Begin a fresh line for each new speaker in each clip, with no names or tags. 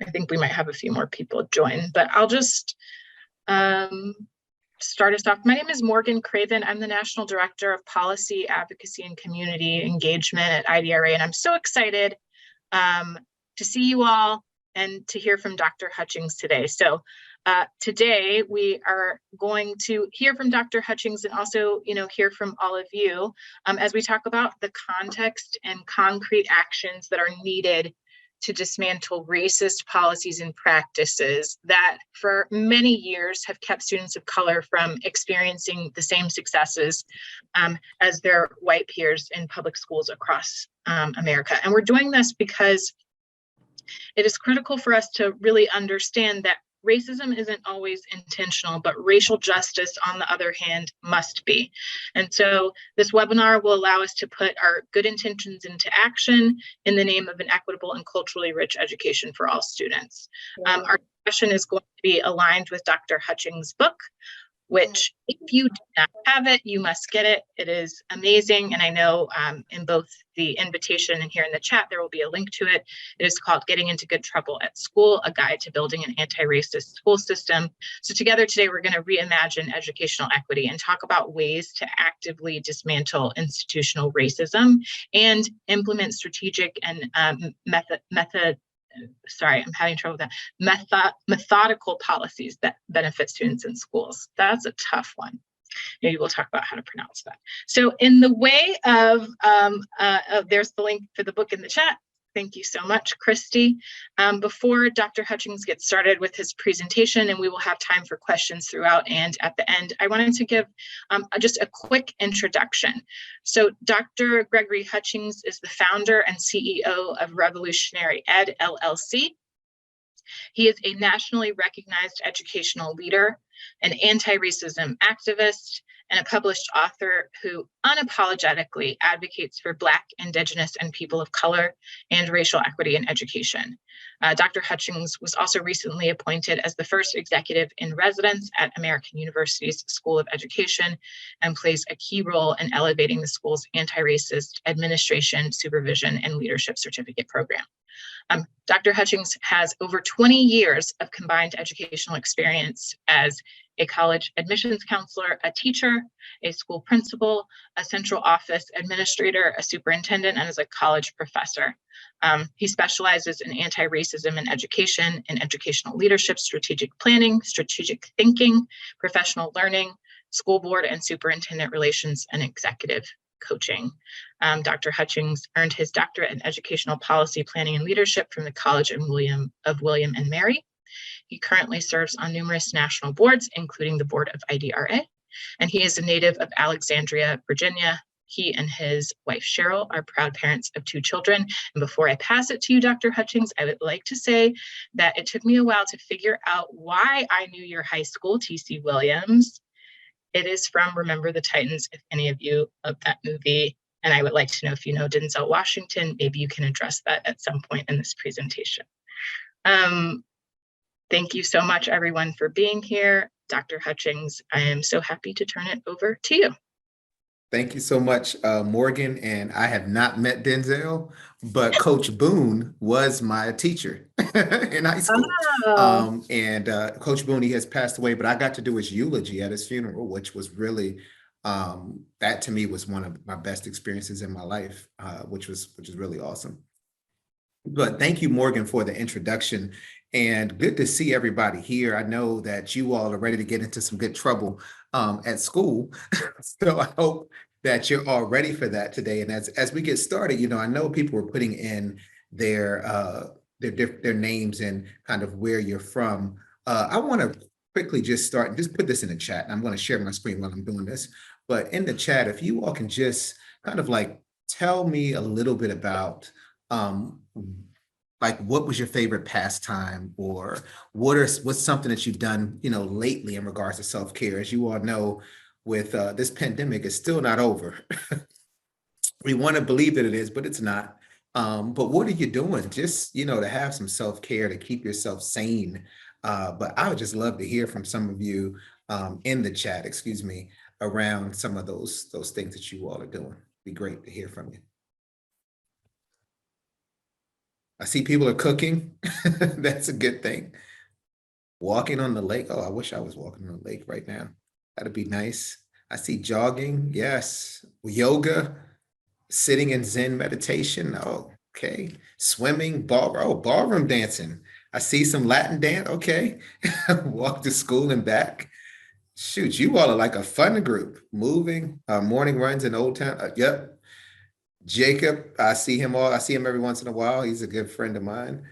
I think we might have a few more people join, but I'll just start us off. My name is Morgan Craven. I'm the National Director of Policy, Advocacy, and Community Engagement at IDRA, and I'm so excited to see you all and to hear from Dr. Hutchings today. So today we are going to hear from Dr. Hutchings and also, hear from all of you as we talk about the context and concrete actions that are needed to dismantle racist policies and practices that for many years have kept students of color from experiencing the same successes as their white peers in public schools across America. And we're doing this because it is critical for us to really understand that racism isn't always intentional, but racial justice, on the other hand, must be. And so this webinar will allow us to put our good intentions into action in the name of an equitable and culturally rich education for all students. Our discussion is going to be aligned with Dr. Hutchings' book, which if you do not have it, you must get it. It is amazing. And I know in both the invitation and here in the chat, there will be a link to it. It is called Getting into Good Trouble at School, A Guide to Building an Anti-Racist School System. So together today, we're going to reimagine educational equity and talk about ways to actively dismantle institutional racism and implement strategic and methodical policies that benefit students in schools. That's a tough one. Maybe we'll talk about how to pronounce that. So in the way of, there's the link for the book in the chat. Thank you so much, Christy. Before Dr. Hutchings gets started with his presentation, and we will have time for questions throughout and at the end, I wanted to give just a quick introduction. So Dr. Gregory Hutchings is the founder and CEO of Revolutionary Ed, LLC. He is a nationally recognized educational leader, an anti-racism activist, and a published author who unapologetically advocates for Black, Indigenous, and people of color and racial equity in education. Dr. Hutchings was also recently appointed as the first executive in residence at American University's School of Education and plays a key role in elevating the school's Antiracist Administration, Supervision, and Leadership Certificate program. Dr. Hutchings has over 20 years of combined educational experience as a college admissions counselor, a teacher, a school principal, a central office administrator, a superintendent, and as a college professor. He specializes in anti-racism in education, in educational leadership, strategic planning, strategic thinking, professional learning, school board and superintendent relations, and executive coaching. Dr. Hutchings earned his doctorate in educational policy planning and leadership from the College of William and Mary. He currently serves on numerous national boards, including the board of IDRA, and he is a native of Alexandria, Virginia. He and his wife, Cheryl, are proud parents of 2 children. And before I pass it to you, Dr. Hutchings, I would like to say that it took me a while to figure out why I knew your high school, T.C. Williams. It is from Remember the Titans, if any of you of that movie. And I would like to know if you know Denzel Washington. Maybe you can address that at some point in this presentation. Thank you so much, everyone, for being here. Dr. Hutchings, I am so happy to turn it over to you.
Thank you so much, Morgan. And I have not met Denzel, but Coach Boone was my teacher in high school.
Oh.
Coach Boone, he has passed away, but I got to do his eulogy at his funeral, which was really, that to me was one of my best experiences in my life, which was really awesome. But thank you, Morgan, for the introduction. And good to see everybody here. I know that you all are ready to get into some good trouble at school. So I hope that you're all ready for that today. And as we get started, I know people are putting in their names and kind of where you're from. I want to quickly just start and just put this in the chat. And I'm going to share my screen while I'm doing this. But in the chat, if you all can just kind of like tell me a little bit about like what was your favorite pastime, or what's something that you've done, lately in regards to self-care. As you all know, with this pandemic, it's still not over. We want to believe that it is, but it's not. But what are you doing just, to have some self-care to keep yourself sane? But I would just love to hear from some of you in the chat, around some of those things that you all are doing. It'd be great to hear from you. I see people are cooking. That's a good thing. Walking on the lake. Oh, I wish I was walking on the lake right now. That'd be nice. I see jogging. Yes. Yoga, sitting in Zen meditation. Oh, okay. Swimming, ballroom dancing. I see some Latin dance. Okay. Walk to school and back. Shoot, you all are like a fun group. Moving, morning runs in Old Town. Yep. Jacob, I see him all. I see him every once in a while. He's a good friend of mine,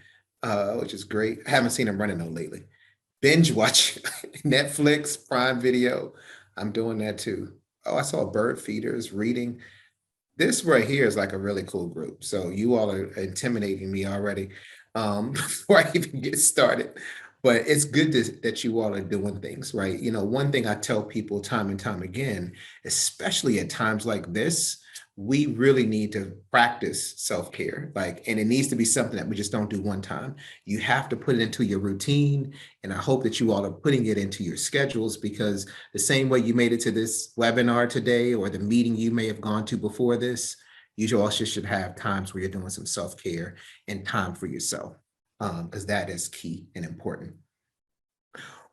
which is great. I haven't seen him running though lately. Binge watch Netflix, Prime Video. I'm doing that too. Oh, I saw bird feeders, reading. This right here is like a really cool group. So you all are intimidating me already before I even get started. But it's good that you all are doing things, right? You know, one thing I tell people time and time again, especially at times like this, we really need to practice self-care. Like, and it needs to be something that we just don't do one time. You have to put it into your routine. And I hope that you all are putting it into your schedules, because the same way you made it to this webinar today or the meeting you may have gone to before this, you also should have times where you're doing some self-care and time for yourself, because that is key and important.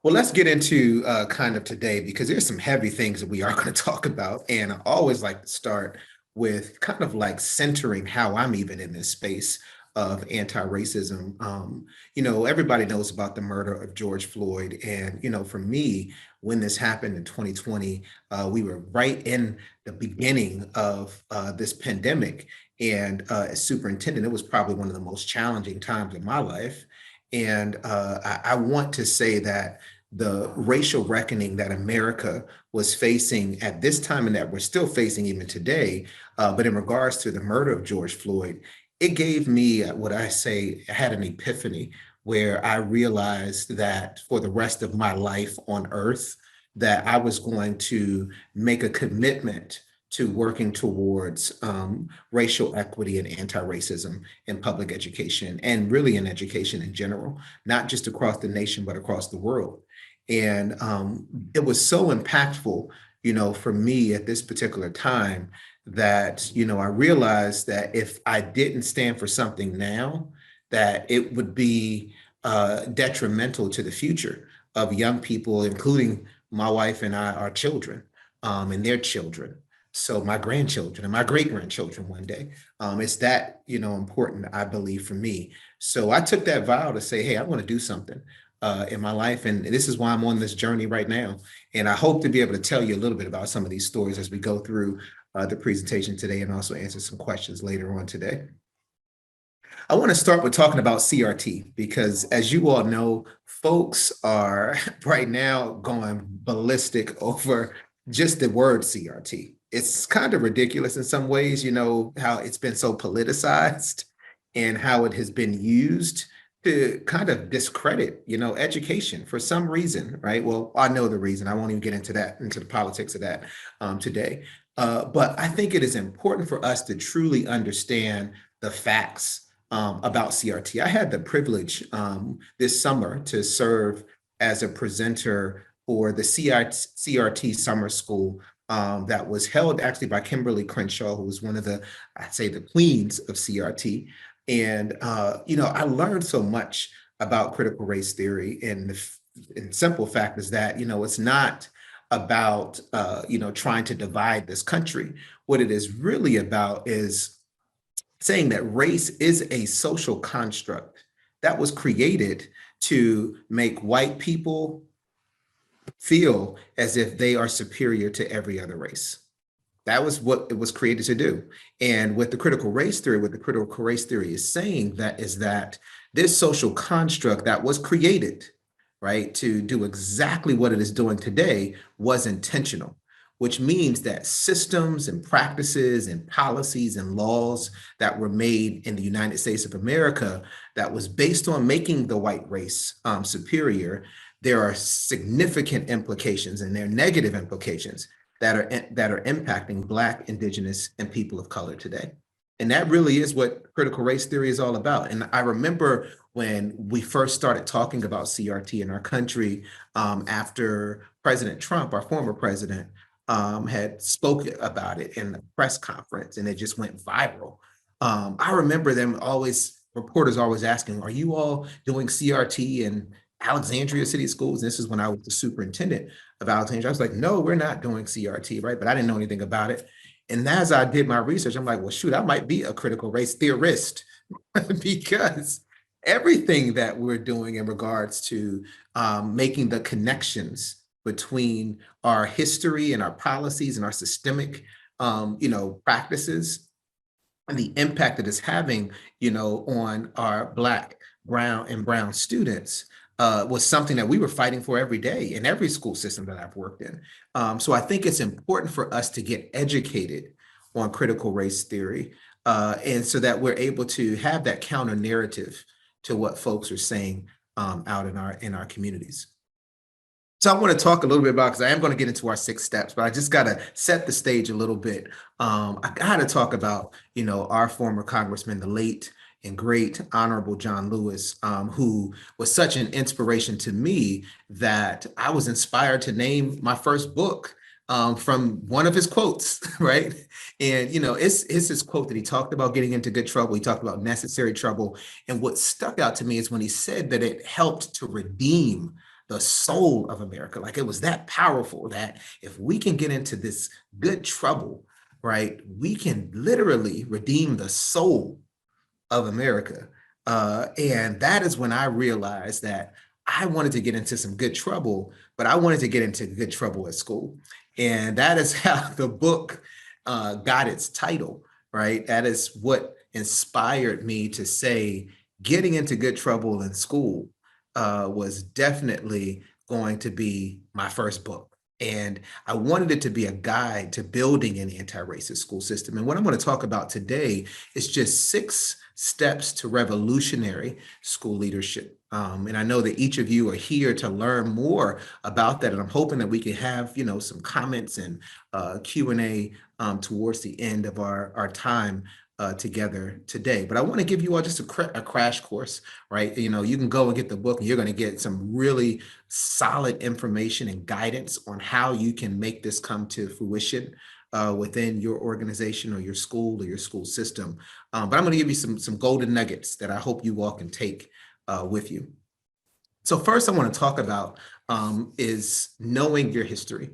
Well, let's get into kind of today, because there's some heavy things that we are going to talk about. And I always like to start with kind of like centering how I'm even in this space of anti-racism. You know, everybody knows about the murder of George Floyd. And, you know, for me, when this happened in 2020, we were right in the beginning of this pandemic. And as superintendent, it was probably one of the most challenging times of my life. And I want to say that the racial reckoning that America was facing at this time, and that we're still facing even today, but in regards to the murder of George Floyd, it gave me what I say, I had an epiphany where I realized that for the rest of my life on earth, that I was going to make a commitment to working towards racial equity and anti-racism in public education, and really in education in general, not just across the nation, but across the world. And it was so impactful, you know, for me at this particular time, that, you know, I realized that if I didn't stand for something now, that it would be detrimental to the future of young people, including my wife and I, our children, and their children. So my grandchildren and my great grandchildren one day. It's that, you know, important, I believe, for me. So I took that vow to say, hey, I want to do something in my life. And this is why I'm on this journey right now. And I hope to be able to tell you a little bit about some of these stories as we go through the presentation today, and also answer some questions later on today. I want to start with talking about CRT, because as you all know, folks are right now going ballistic over just the word CRT. It's kind of ridiculous in some ways, you know, how it's been so politicized and how it has been used to kind of discredit, you know, education for some reason, right? Well, I know the reason. I won't even get into that, into the politics of that today. But I think it is important for us to truly understand the facts about CRT. I had the privilege this summer to serve as a presenter for the CRT summer school that was held actually by Kimberly Crenshaw, who was one of the, I'd say, the queens of CRT. And, you know, I learned so much about critical race theory. And the simple fact is that, you know, it's not about, you know, trying to divide this country. What it is really about is saying that race is a social construct that was created to make white people feel as if they are superior to every other race. That was what it was created to do. And with the critical race theory, what the critical race theory is saying that is that this social construct that was created, right, to do exactly what it is doing today was intentional, which means that systems and practices and policies and laws that were made in the United States of America that was based on making the white race superior, there are significant implications, and there are negative implications that are impacting Black, Indigenous, and people of color today. And that really is what critical race theory is all about. And I remember when we first started talking about CRT in our country after President Trump, our former president, had spoken about it in a press conference, and it just went viral. I remember them always reporters always asking, are you all doing CRT in Alexandria City Schools? And this is when I was the superintendent of Alexandria. I was like, no, we're not doing CRT, right? But I didn't know anything about it. And as I did my research, I'm like, well, shoot, I might be a critical race theorist because everything that we're doing in regards to making the connections between our history and our policies and our systemic, practices and the impact that it's having, on our Black, brown, and brown students was something that we were fighting for every day in every school system that I've worked in. So I think it's important for us to get educated on critical race theory, and so that we're able to have that counter narrative to what folks are saying out in our communities. So I want to talk a little bit about, because I am going to get into our 6 steps, but I just got to set the stage a little bit. I got to talk about, our former congressman, the late and great Honorable John Lewis, who was such an inspiration to me that I was inspired to name my first book from one of his quotes, right? And, it's his quote that he talked about getting into good trouble. He talked about necessary trouble. And what stuck out to me is when he said that it helped to redeem the soul of America. Like, it was that powerful that if we can get into this good trouble, right, we can literally redeem the soul of America. And that is when I realized that I wanted to get into some good trouble, but I wanted to get into good trouble at school. And that is how the book got its title, right? That is what inspired me to say getting into good trouble in school was definitely going to be my first book. And I wanted it to be a guide to building an anti-racist school system. And what I'm going to talk about today is just 6 steps to revolutionary school leadership. And I know that each of you are here to learn more about that. And I'm hoping that we can have, some comments and Q&A towards the end of our time together today. But I want to give you all just a crash course, right? You can go and get the book and you're going to get some really solid information and guidance on how you can make this come to fruition within your organization or your school system. But I'm going to give you some golden nuggets that I hope you all can take with you. So first I want to talk about is knowing your history.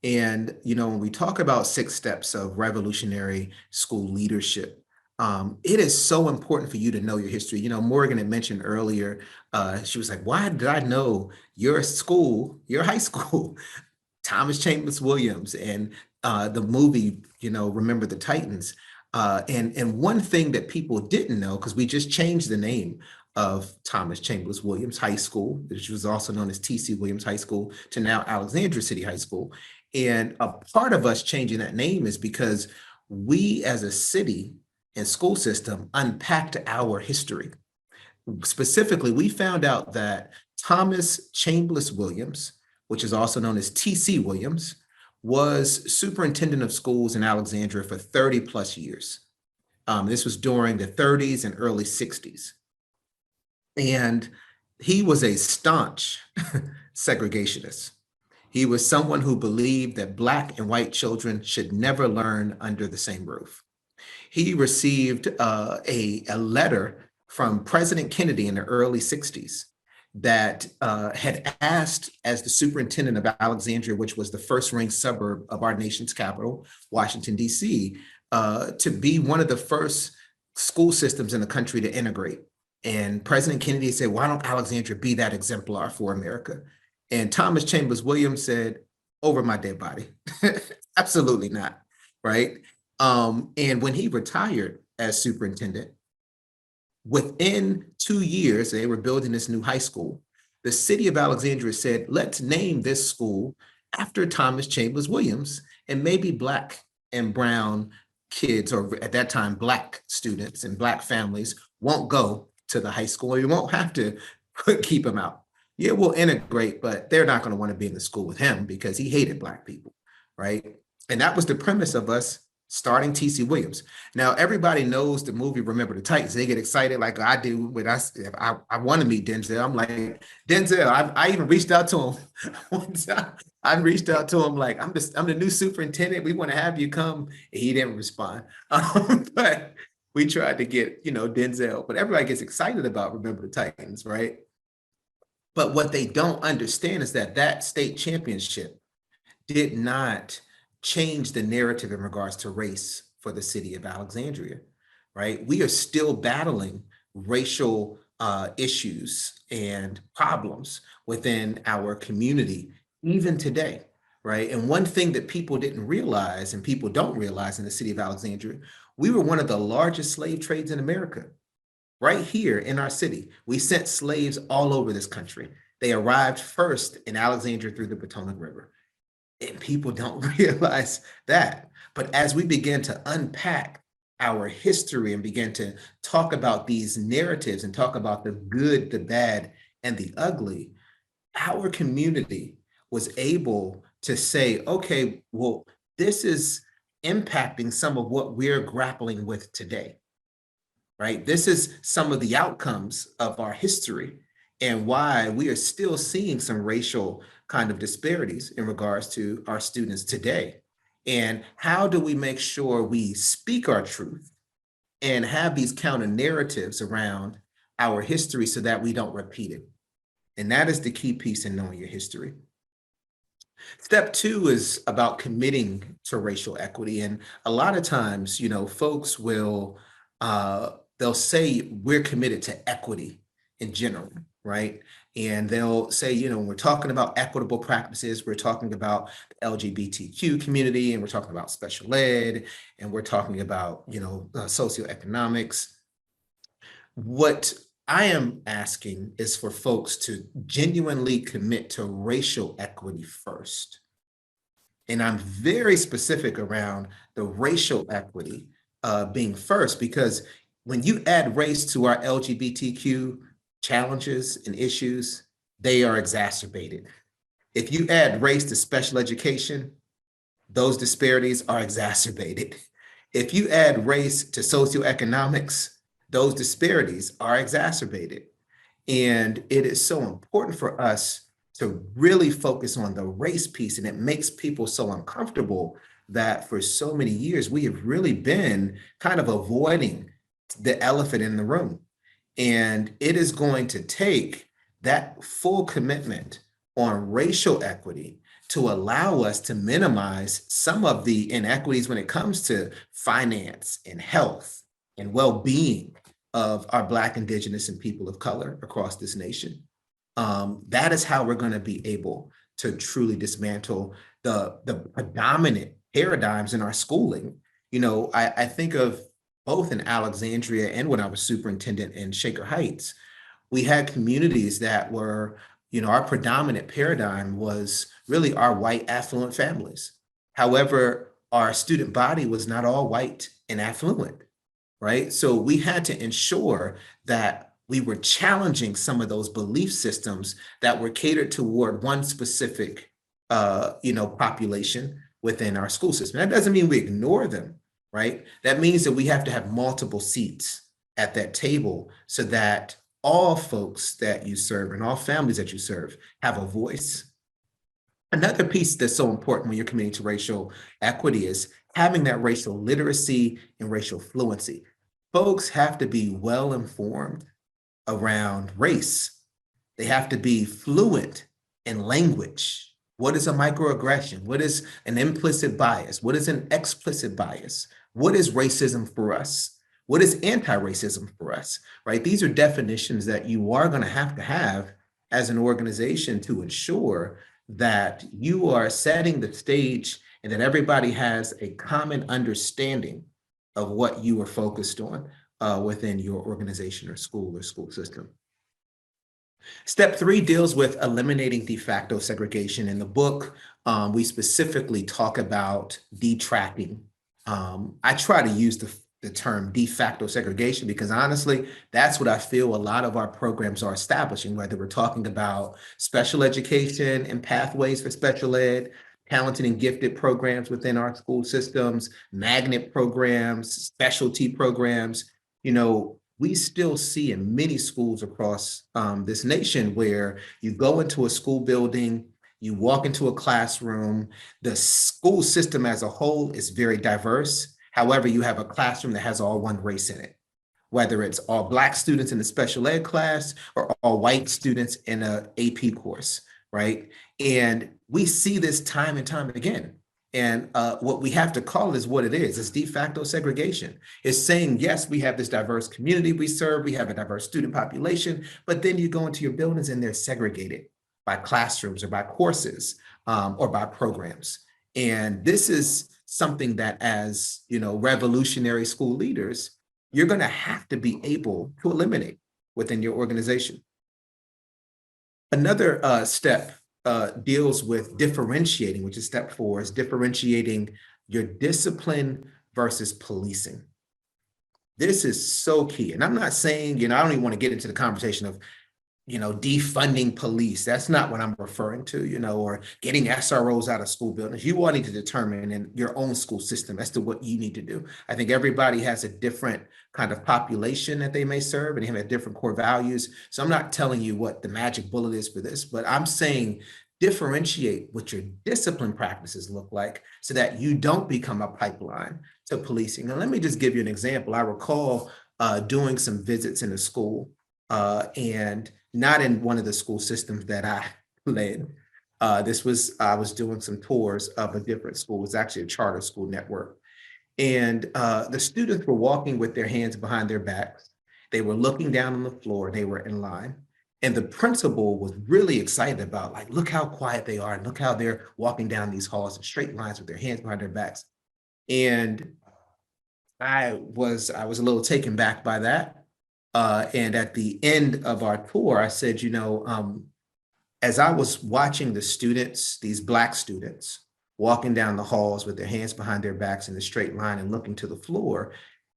And, when we talk about 6 steps of revolutionary school leadership, it is so important for you to know your history. Morgan had mentioned earlier, she was like, why did I know your high school, Thomas Chambers Williams, and the movie, Remember the Titans. And one thing that people didn't know, because we just changed the name of Thomas Chambers Williams High School, which was also known as T.C. Williams High School, to now Alexandria City High School. And a part of us changing that name is because we as a city and school system unpacked our history. Specifically, we found out that Thomas Chambers Williams, which is also known as T.C. Williams, was superintendent of schools in Alexandria for 30 plus years. This was during the 30s and early 60s. And he was a staunch segregationist. He was someone who believed that Black and white children should never learn under the same roof. He received a letter from President Kennedy in the early 60s that had asked, as the superintendent of Alexandria, which was the first ring suburb of our nation's capital, Washington, D.C., to be one of the first school systems in the country to integrate. And President Kennedy said, why don't Alexandria be that exemplar for America? And Thomas Chambers Williams said, over my dead body. Absolutely not, right? And when he retired as superintendent, within 2 years, they were building this new high school. The city of Alexandria said, let's name this school after Thomas Chambers Williams, and maybe Black and brown kids, or at that time, Black students and Black families won't go to the high school. You won't have to keep them out. Yeah, we'll integrate, but they're not going to want to be in the school with him because he hated Black people, right? And that was the premise of us starting T.C. Williams. Now, everybody knows the movie Remember the Titans. They get excited like I do when I want to meet Denzel. I'm like, Denzel, I even reached out to him one time. I reached out to him like, I'm the new superintendent. We want to have you come. He didn't respond. But we tried to get, Denzel, but everybody gets excited about Remember the Titans, right? But what they don't understand is that that state championship did not change the narrative in regards to race for the city of Alexandria, right? We are still battling racial issues and problems within our community, even today, right? And one thing that people didn't realize, and people don't realize in the city of Alexandria, we were one of the largest slave trades in America. Right here in our city, we sent slaves all over this country. They arrived first in Alexandria through the Potomac River. And people don't realize that. But as we begin to unpack our history and begin to talk about these narratives and talk about the good, the bad, and the ugly, our community was able to say, okay, well, this is impacting some of what we're grappling with today, right? This is some of the outcomes of our history and why we are still seeing some racial kind of disparities in regards to our students today. And how do we make sure we speak our truth and have these counter narratives around our history so that we don't repeat it? And that is the key piece in knowing your history. Step two is about committing to racial equity. And a lot of times, folks will, they'll say we're committed to equity in general, right? And they'll say, when we're talking about equitable practices, we're talking about the LGBTQ community, and we're talking about special ed, and we're talking about, socioeconomics. What I am asking is for folks to genuinely commit to racial equity first. And I'm very specific around the racial equity being first, because when you add race to our LGBTQ challenges and issues, they are exacerbated. If you add race to special education, those disparities are exacerbated. If you add race to socioeconomics, those disparities are exacerbated. And it is so important for us to really focus on the race piece. And it makes people so uncomfortable that for so many years, we have really been kind of avoiding the elephant in the room. And it is going to take that full commitment on racial equity to allow us to minimize some of the inequities when it comes to finance and health and well-being of our Black, Indigenous, and people of color across this nation. That is how we're going to be able to truly dismantle the predominant paradigms in our schooling. I think of both in Alexandria and when I was superintendent in Shaker Heights, we had communities that were, our predominant paradigm was really our white affluent families. However, our student body was not all white and affluent, right? So we had to ensure that we were challenging some of those belief systems that were catered toward one specific, population within our school system. That doesn't mean we ignore them, right? That means that we have to have multiple seats at that table so that all folks that you serve and all families that you serve have a voice. Another piece that's so important when you're committing to racial equity is having that racial literacy and racial fluency. Folks have to be well informed around race. They have to be fluent in language. What is a microaggression? What is an implicit bias? What is an explicit bias? What is racism for us? What is anti-racism for us, right? These are definitions that you are going to have as an organization to ensure that you are setting the stage and that everybody has a common understanding of what you are focused on within your organization or school system. Step 3 deals with eliminating de facto segregation. In the book, we specifically talk about detracting. I try to use the term de facto segregation because honestly, that's what I feel a lot of our programs are establishing, whether we're talking about special education and pathways for special ed, talented and gifted programs within our school systems, magnet programs, specialty programs. We still see in many schools across this nation where you go into a school building, you walk into a classroom, the school system as a whole is very diverse. However, you have a classroom that has all one race in it, whether it's all Black students in a special ed class or all white students in a AP course, right? And we see this time and time again. And what we have to call it is what it is. It's de facto segregation. It's saying, yes, we have this diverse community we serve, we have a diverse student population, but then you go into your buildings and they're segregated by classrooms or by courses or by programs. And this is something that, as revolutionary school leaders, you're going to have to be able to eliminate within your organization. Another step deals with differentiating, which is step 4, is differentiating your discipline versus policing. This is so key. And I'm not saying, I don't even want to get into the conversation of, defunding police. That's not what I'm referring to, or getting SROs out of school buildings. You all need to determine in your own school system as to what you need to do. I think everybody has a different kind of population that they may serve, and they have different core values. So I'm not telling you what the magic bullet is for this, but I'm saying differentiate what your discipline practices look like so that you don't become a pipeline to policing. And let me just give you an example. I recall doing some visits in a school and not in one of the school systems that I led. I was doing some tours of a different school. It was actually a charter school network. And the students were walking with their hands behind their backs. They were looking down on the floor. They were in line. And the principal was really excited about, like, look how quiet they are and look how they're walking down these halls in straight lines with their hands behind their backs. And I was a little taken back by that. And at the end of our tour, I said, as I was watching the students, these Black students, walking down the halls with their hands behind their backs in a straight line and looking to the floor,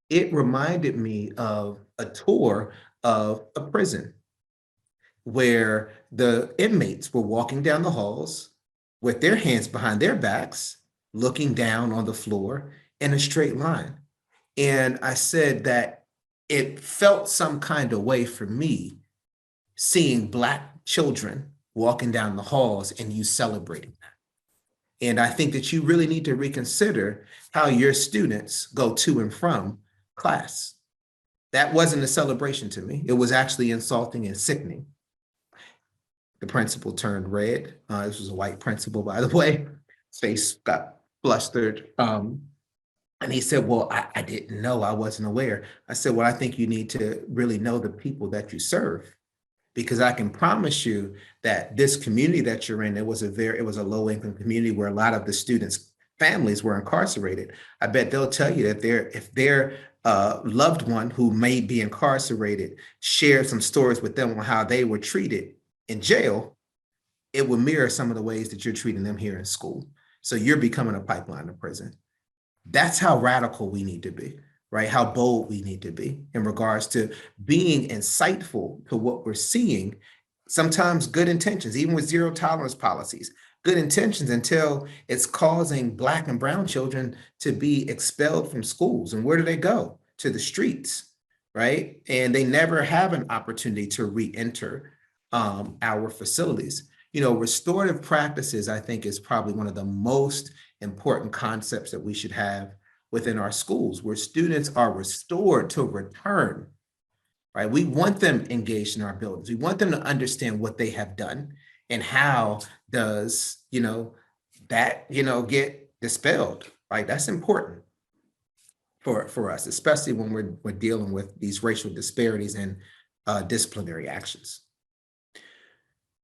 it reminded me of a tour of a prison where the inmates were walking down the halls with their hands behind their backs, looking down on the floor in a straight line. And I said that it felt some kind of way for me seeing Black children walking down the halls and you celebrating that. And I think that you really need to reconsider how your students go to and from class. That wasn't a celebration to me. It was actually insulting and sickening. The principal turned red. This was a white principal, by the way. His face got flustered. And he said, well, I didn't know, I wasn't aware. I said, well, I think you need to really know the people that you serve, because I can promise you that this community that you're in, it was a low income community where a lot of the students' families were incarcerated. I bet they'll tell you that if their loved one who may be incarcerated shared some stories with them on how they were treated in jail, it will mirror some of the ways that you're treating them here in school. So you're becoming a pipeline to prison. That's how radical we need to be, right? How bold we need to be in regards to being insightful to what we're seeing. Sometimes good intentions, even with zero tolerance policies, good intentions until it's causing Black and brown children to be expelled from schools. And where do they go? To the streets, right? And they never have an opportunity to re-enter our facilities. Restorative practices, I think, is probably one of the most important concepts that we should have within our schools, where students are restored to return, right? We want them engaged in our buildings. We want them to understand what they have done and how does, that, get dispelled, right? That's important for us, especially when we're dealing with these racial disparities and disciplinary actions.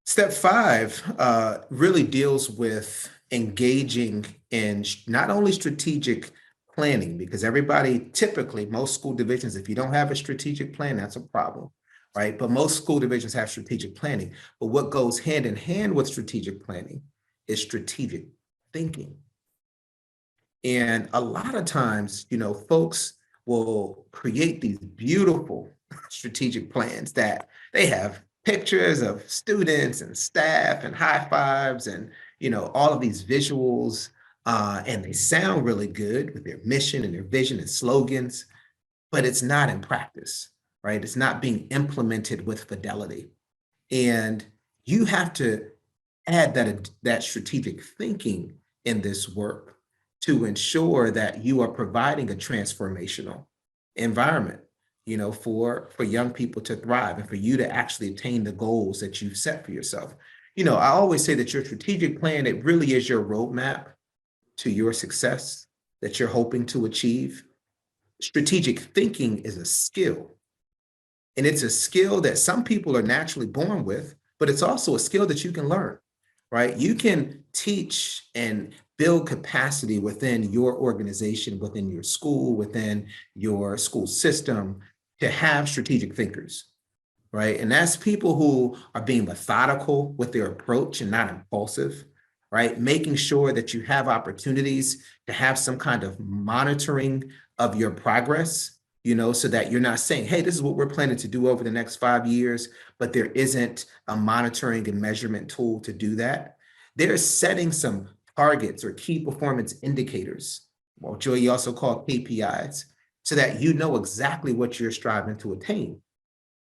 Step 5 really deals with engaging in not only strategic planning, because most school divisions, if you don't have a strategic plan, that's a problem, right? But most school divisions have strategic planning. But what goes hand in hand with strategic planning is strategic thinking. And a lot of times, folks will create these beautiful strategic plans that they have pictures of students and staff and high fives and, all of these visuals, and they sound really good with their mission and their vision and slogans, but it's not in practice, right? It's not being implemented with fidelity. And you have to add that strategic thinking in this work to ensure that you are providing a transformational environment, for young people to thrive and for you to actually attain the goals that you've set for yourself. I always say that your strategic plan, it really is your roadmap to your success that you're hoping to achieve. Strategic thinking is a skill. And it's a skill that some people are naturally born with, but it's also a skill that you can learn, right? You can teach and build capacity within your organization, within your school, within your school system to have strategic thinkers, right? And that's people who are being methodical with their approach and not impulsive, right? Making sure that you have opportunities to have some kind of monitoring of your progress, so that you're not saying, hey, this is what we're planning to do over the next 5 years, but there isn't a monitoring and measurement tool to do that. They're setting some targets or key performance indicators, what Joy also called KPIs, so that you know exactly what you're striving to attain.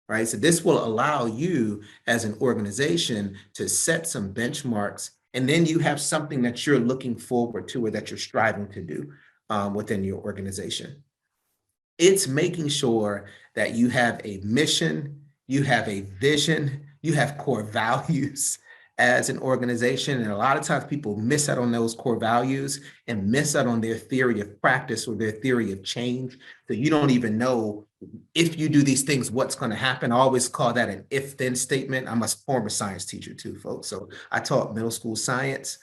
Right? So this will allow you as an organization to set some benchmarks, and then you have something that you're looking forward to or that you're striving to do within your organization. It's making sure that you have a mission, you have a vision, you have core values as an organization. And a lot of times people miss out on those core values and miss out on their theory of practice or their theory of change. So you don't even know if you do these things, what's going to happen. I always call that an if-then statement. I'm a former science teacher too, folks. So I taught middle school science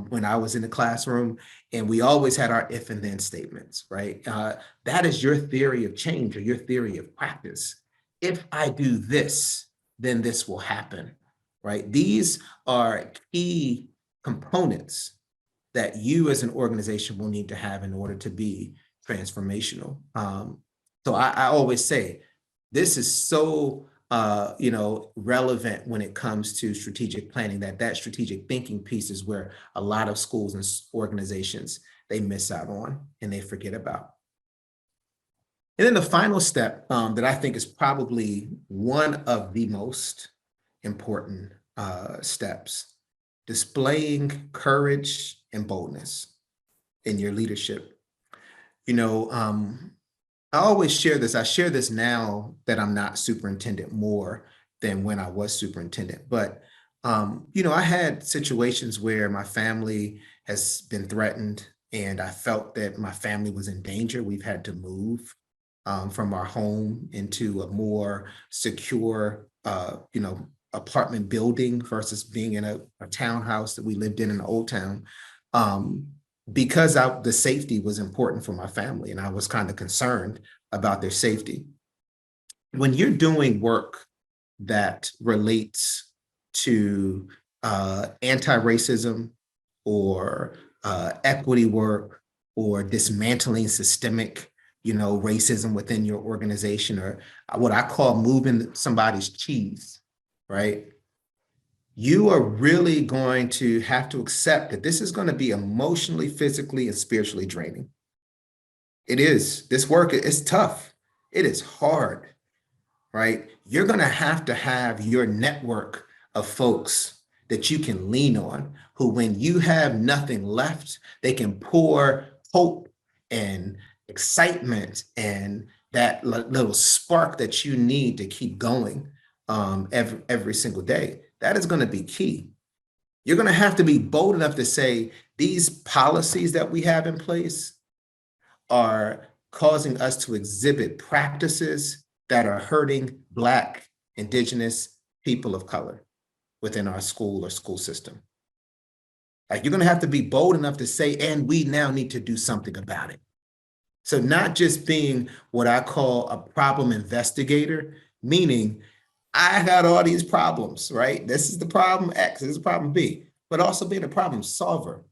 when I was in the classroom, and we always had our if and then statements, right? That is your theory of change or your theory of practice. If I do this, then this will happen, right? These are key components that you as an organization will need to have in order to be transformational. So I always say, this is so relevant when it comes to strategic planning, that strategic thinking piece is where a lot of schools and organizations, they miss out on and they forget about. And then the final step that I think is probably one of the most important steps, displaying courage and boldness in your leadership. I always share this. I share this now that I'm not superintendent more than when I was superintendent. But, I had situations where my family has been threatened and I felt that my family was in danger. We've had to move from our home into a more secure, apartment building versus being in a townhouse that we lived in Old Town. Because the safety was important for my family and I was kind of concerned about their safety. When you're doing work that relates to anti-racism or equity work or dismantling systemic, racism within your organization, or what I call moving somebody's cheese, right? You are really going to have to accept that this is going to be emotionally, physically, and spiritually draining. It is. This work is tough. It is hard, right? You're going to have your network of folks that you can lean on, who when you have nothing left, they can pour hope and excitement and that little spark that you need to keep going every single day. That is going to be key. You're going to have to be bold enough to say, these policies that we have in place are causing us to exhibit practices that are hurting Black, Indigenous, people of color within our school or school system. Like, you're going to have to be bold enough to say, and we now need to do something about it. So not just being what I call a problem investigator, meaning I got all these problems, right? This is the problem X, this is the problem B, but also being a problem solver.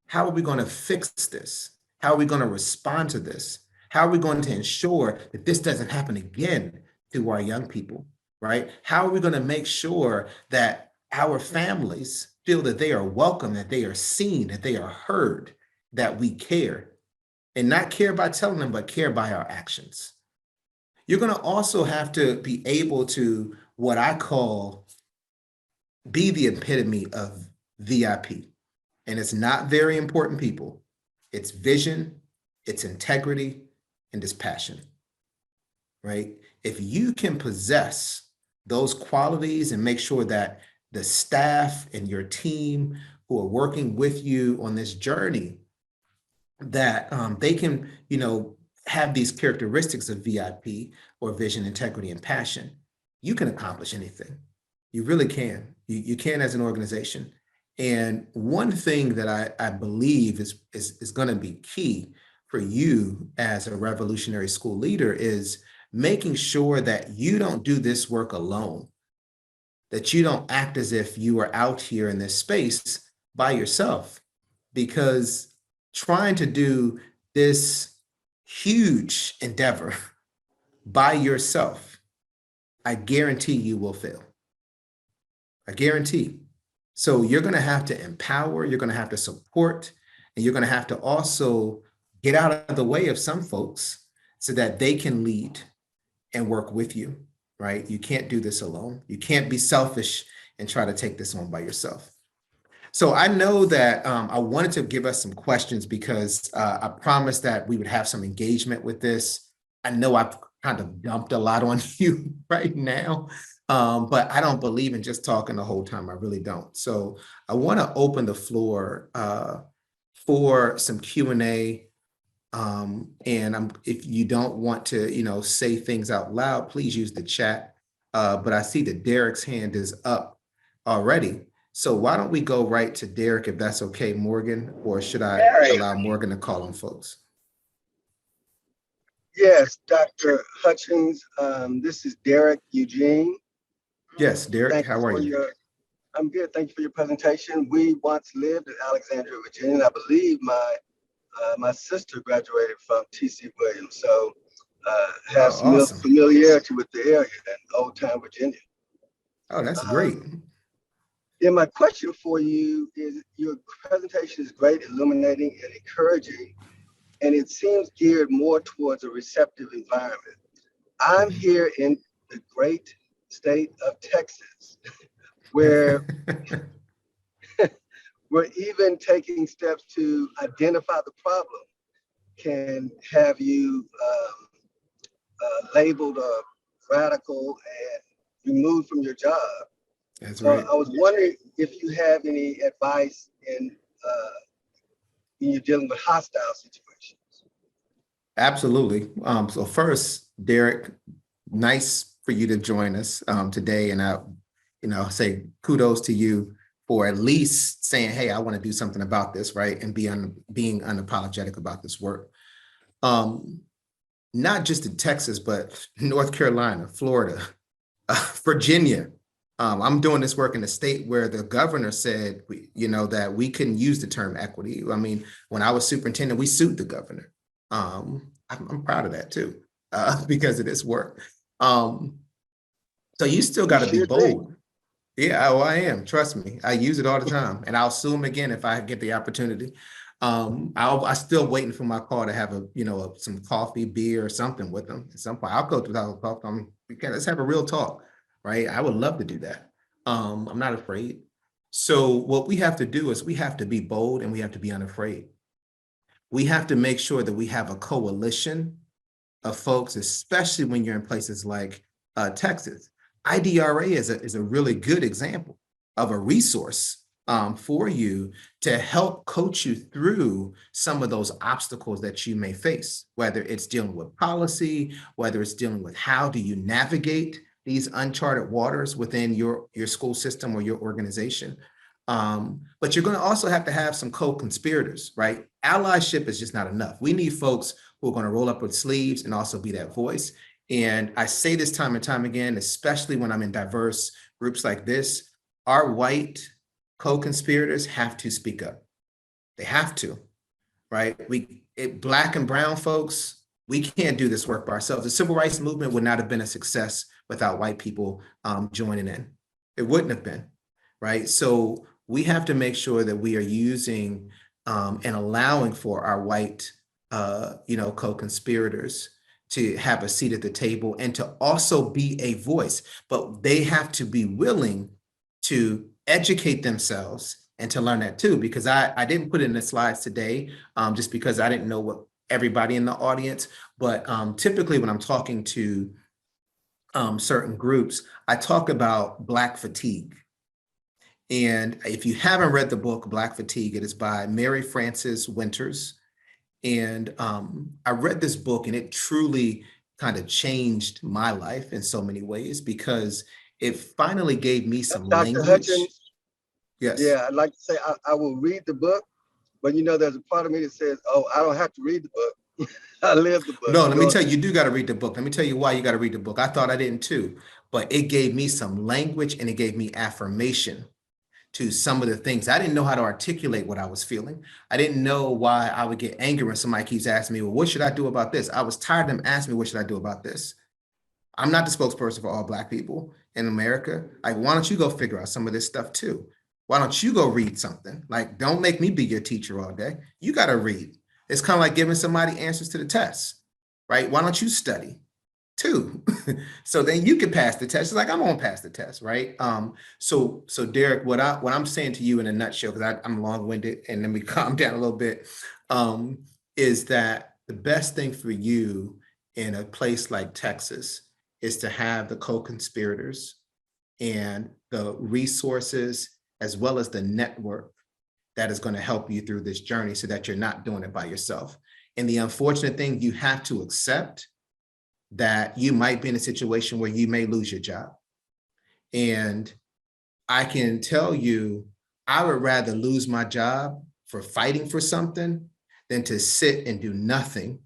How are we going to fix this? How are we going to respond to this? How are we going to ensure that this doesn't happen again to our young people, right? How are we going to make sure that our families feel that they are welcome, that they are seen, that they are heard, that we care, and not care by telling them, but care by our actions? You're going to also have to be able to, what I call, be the epitome of VIP. And it's not very important people. It's vision, it's integrity, and it's passion, right? If you can possess those qualities and make sure that the staff and your team who are working with you on this journey, that they can, have these characteristics of VIP or vision, integrity, and passion, you can accomplish anything. You really can. You can as an organization. And one thing that I believe is going to be key for you as a revolutionary school leader is making sure that you don't do this work alone, that you don't act as if you are out here in this space by yourself, because trying to do this huge endeavor by yourself, I guarantee you will fail. I guarantee. So you're going to have to empower, you're going to have to support, and you're going to have to also get out of the way of some folks so that they can lead and work with you, right? You can't do this alone. You can't be selfish and try to take this on by yourself. So I know that I wanted to give us some questions because I promised that we would have some engagement with this. I know I've kind of dumped a lot on you right now, but I don't believe in just talking the whole time. I really don't. So I want to open the floor for some Q&A. And if you don't want to, say things out loud, please use the chat. But I see that Derek's hand is up already. So why don't we go right to Derek, if that's okay, Morgan, or should I allow Morgan to call on folks?
Yes, Dr. Hutchings, this is Derek Eugene.
Yes, Derek, how are you?
I'm good, thank you for your presentation. We once lived in Alexandria, Virginia, and I believe my sister graduated from T.C. Williams, so have some
awesome.
familiarity with the area in Old Town, Virginia.
Oh, that's great.
Yeah, my question for you is, your presentation is great, illuminating and encouraging, and it seems geared more towards a receptive environment. I'm here in the great state of Texas, where we're even taking steps to identify the problem can have you labeled a radical and removed from your job.
That's right.
I was wondering if you have any advice in when you're dealing with hostile situations.
Absolutely. So first, Derek, nice for you to join us today, and I, say kudos to you for at least saying, "Hey, I want to do something about this," right, and being unapologetic about this work. Not just in Texas, but North Carolina, Florida, Virginia. I'm doing this work in a state where the governor said, that we couldn't use the term equity. I mean, when I was superintendent, we sued the governor. I'm proud of that too, because of this work. So you still got to be bold. Yeah, I am. Trust me. I use it all the time, and I'll sue them again if I get the opportunity. I'm still waiting for my call to have some coffee, beer, or something with them. At some point, I'll go without a coffee. Let's have a real talk, right? I would love to do that. I'm not afraid. So what we have to do is we have to be bold and we have to be unafraid. We have to make sure that we have a coalition of folks, especially when you're in places like Texas. IDRA is a really good example of a resource for you to help coach you through some of those obstacles that you may face, whether it's dealing with policy, whether it's dealing with how do you navigate these uncharted waters within your school system or your organization. But you're going to also have to have some co-conspirators, right? Allyship is just not enough. We need folks who are going to roll up with sleeves and also be that voice. And I say this time and time again, especially when I'm in diverse groups like this, our white co-conspirators have to speak up. They have to, right? Black and brown folks, we can't do this work by ourselves. The civil rights movement would not have been a success without white people joining in. It wouldn't have been, right? So we have to make sure that we are using and allowing for our white, co-conspirators to have a seat at the table and to also be a voice, but they have to be willing to educate themselves and to learn that too, because I didn't put it in the slides today, just because I didn't know what everybody in the audience, but typically when I'm talking to certain groups, I talk about Black fatigue. And if you haven't read the book, Black Fatigue, it is by Mary Frances Winters. And I read this book and it truly kind of changed my life in so many ways, because it finally gave me some
Dr.
language.
Hutchings,
Yes.
yeah, I'd like to say I will read the book, but you know, there's a part of me that says, oh, I don't have to read the book. I live the book.
No, let me tell you, you do got to read the book. Let me tell you why you got to read the book. I thought I didn't too, but it gave me some language and it gave me affirmation to some of the things. I didn't know how to articulate what I was feeling. I didn't know why I would get angry when somebody keeps asking me, well, what should I do about this? I was tired of them asking me, what should I do about this? I'm not the spokesperson for all Black people in America. Like, why don't you go figure out some of this stuff too? Why don't you go read something? Like, don't make me be your teacher all day. You got to read. It's kind of like giving somebody answers to the test, right? Why don't you study too? So then you can pass the test. It's like, I'm gonna pass the test, right? So Derek, what I'm saying to you in a nutshell, because I'm long-winded, and then we calm down a little bit, is that the best thing for you in a place like Texas is to have the co-conspirators and the resources, as well as the network that is going to help you through this journey, so that you're not doing it by yourself. And the unfortunate thing, you have to accept that you might be in a situation where you may lose your job. And I can tell you, I would rather lose my job for fighting for something than to sit and do nothing.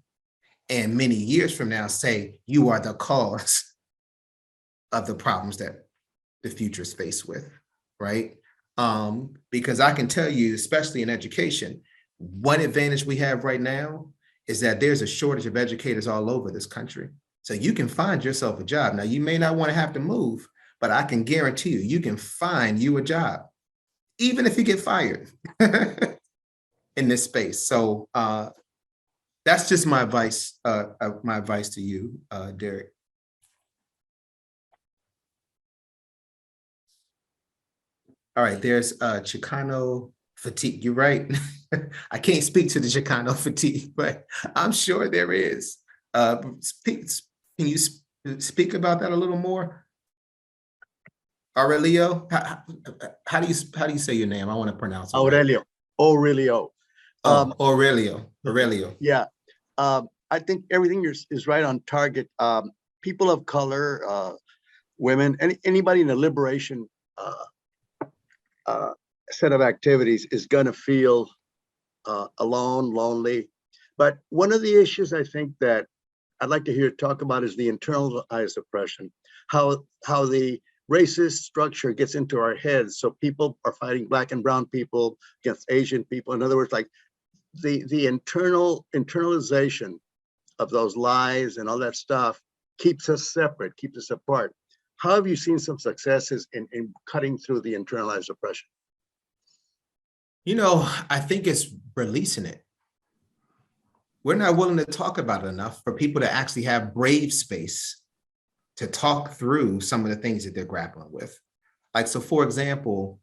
And many years from now say, you are the cause of the problems that the future is faced with, right? Because I can tell you, especially in education, one advantage we have right now is that there's a shortage of educators all over this country. So you can find yourself a job. Now, you may not want to have to move, but I can guarantee you, you can find you a job, even if you get fired in this space. So that's just my advice to you, Derek. All right, there's Chicano fatigue. You're right. I can't speak to the Chicano fatigue, but I'm sure there is. Can you speak about that a little more? Aurelio, how do you say your name? I want to pronounce it.
Aurelio. Right. Aurelio.
Aurelio.
Yeah. I think everything is right on target. People of color, women, anybody in the liberation set of activities is going to feel alone, lonely. But one of the issues I think that I'd like to hear talk about is the internalized oppression, how the racist structure gets into our heads. So people are fighting Black and brown people against Asian people. In other words, like the internalization of those lies and all that stuff keeps us separate, keeps us apart. How have you seen some successes in cutting through the internalized oppression?
You know, I think it's releasing it. We're not willing to talk about it enough for people to actually have brave space to talk through some of the things that they're grappling with. Like, so for example,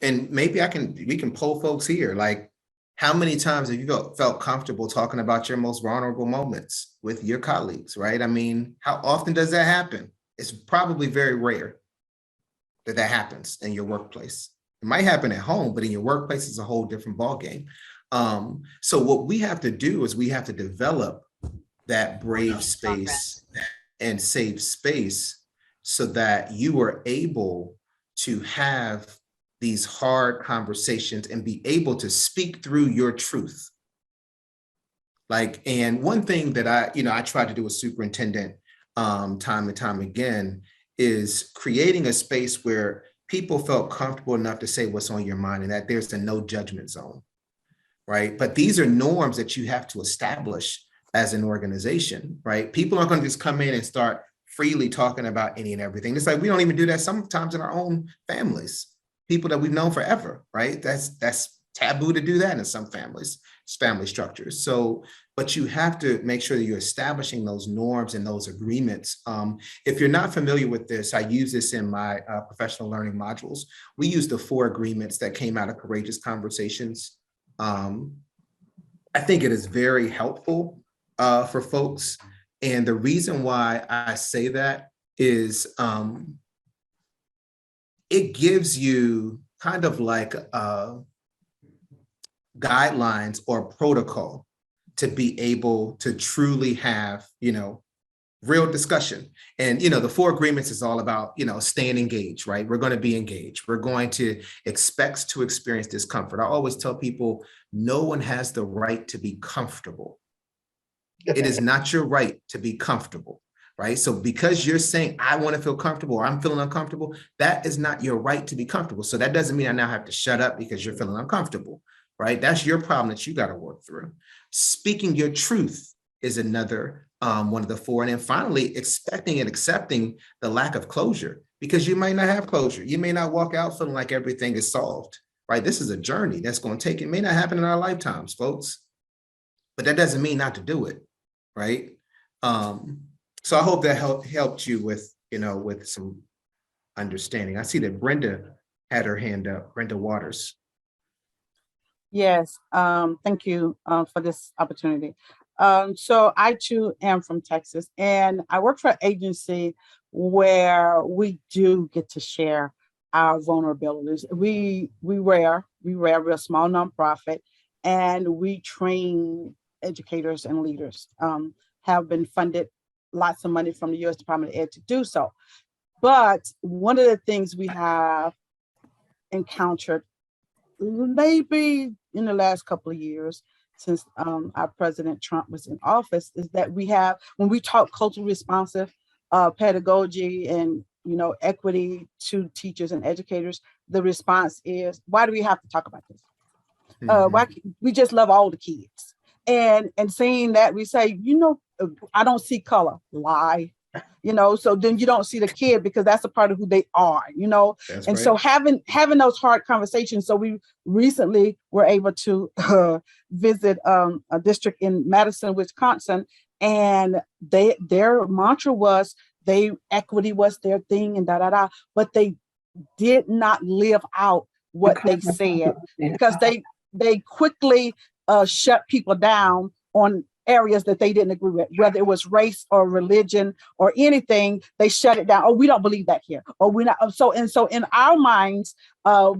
and maybe we can poll folks here, like, how many times have you felt comfortable talking about your most vulnerable moments with your colleagues, right? I mean, how often does that happen? It's probably very rare that happens in your workplace. It might happen at home, but in your workplace, it's a whole different ballgame. So what we have to do is we have to develop that brave space and safe space so that you are able to have these hard conversations and be able to speak through your truth. Like, and one thing that I try to do as superintendent time and time again is creating a space where people felt comfortable enough to say what's on your mind and that there's a no judgment zone, right? But these are norms that you have to establish as an organization, right? People aren't going to just come in and start freely talking about any and everything. It's like, we don't even do that sometimes in our own families, people that we've known forever, right? That's taboo to do that in some families, family structures. So but you have to make sure that you're establishing those norms and those agreements. If you're not familiar with this, I use this in my professional learning modules. We use the 4 agreements that came out of Courageous Conversations. I think it is very helpful for folks. And the reason why I say that is it gives you kind of like guidelines or protocol to be able to truly have, real discussion. And, the 4 agreements is all about, staying engaged, right? We're going to be engaged. We're going to expect to experience discomfort. I always tell people, no one has the right to be comfortable. It is not your right to be comfortable, right? So because you're saying, I want to feel comfortable or I'm feeling uncomfortable, that is not your right to be comfortable. So that doesn't mean I now have to shut up because you're feeling uncomfortable, right? That's your problem that you got to work through. Speaking your truth is another one of the 4. And then finally, expecting and accepting the lack of closure, because you may not have closure. You may not walk out feeling like everything is solved, right? This is a journey that's going to take, it may not happen in our lifetimes, folks, but that doesn't mean not to do it, right? So I hope that helped you with, with some understanding. I see that Brenda had her hand up, Brenda Waters.
Yes, thank you for this opportunity. So I too am from Texas, and I work for an agency where we do get to share our vulnerabilities. We're a small nonprofit, and we train educators and leaders, have been funded lots of money from the U.S. Department of Ed to do so. But one of the things we have encountered maybe in the last couple of years since our President Trump was in office is that we have, when we talk culturally responsive pedagogy and equity to teachers and educators, the response is, why do we have to talk about this? Why we just love all the kids? And saying that, we say, I don't see color. Lie. So then you don't see the kid because that's a part of who they are,
That's
and
right.
so having those hard conversations. So we recently were able to visit a district in Madison, Wisconsin, and their mantra was equity was their thing and but they did not live out what they said because they quickly shut people down on areas that they didn't agree with, whether it was race or religion or anything. They shut it down. Oh, we don't believe that here. Or we're not. So in our minds, our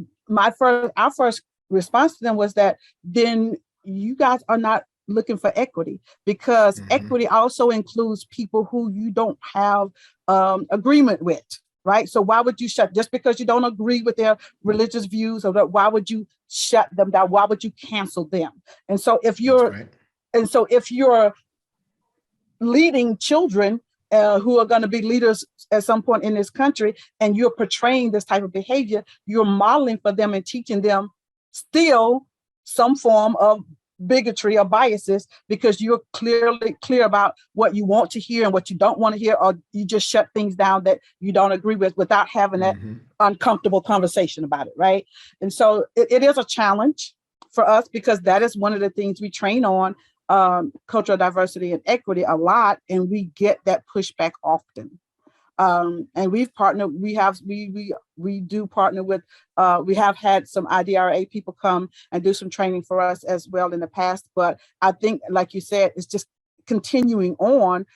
first response to them was that then you guys are not looking for equity, because equity also includes people who you don't have agreement with. Right. So why would you just because you don't agree with their religious views, or why would you shut them down? Why would you cancel them? And so if you're leading children who are going to be leaders at some point in this country, and you're portraying this type of behavior, you're modeling for them and teaching them still some form of bigotry or biases, because you're clear about what you want to hear and what you don't want to hear, or you just shut things down that you don't agree with without having that uncomfortable conversation about it, right? And so it is a challenge for us, because that is one of the things we train on, cultural diversity and equity a lot, and we get that pushback often. And we've partnered, we do partner with, we have had some IDRA people come and do some training for us as well in the past. But I think, like you said, it's just continuing on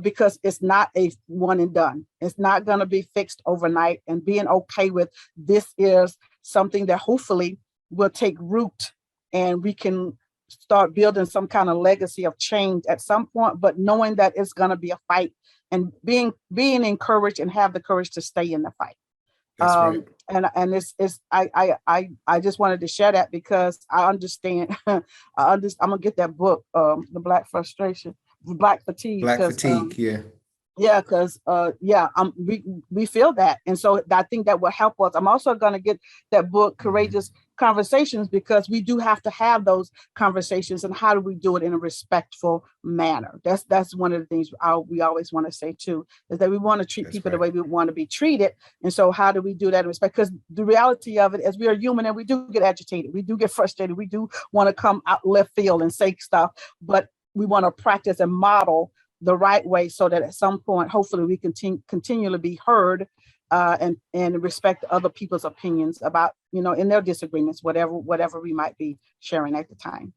because it's not a one and done. It's not going to be fixed overnight, and being okay with this is something that hopefully will take root and we can start building some kind of legacy of change at some point, but knowing that it's going to be a fight, and being encouraged and have the courage to stay in the fight.
That's right.
And I just wanted to share that because I understand. I'm gonna get that book, The Black Frustration, Black Fatigue.
Black Fatigue, yeah.
Yeah, because we feel that, and so I think that will help us. I'm also going to get that book, Courageous Conversations, because we do have to have those conversations, and how do we do it in a respectful manner? That's one of the things we always want to say too, is that we want to treat people the way we want to be treated, and so how do we do that in respect? Because the reality of it is we are human, and we do get agitated, we do get frustrated, we do want to come out left field and say stuff, but we want to practice and model the right way so that at some point, hopefully we continually be heard and respect other people's opinions about, in their disagreements, whatever we might be sharing at the time.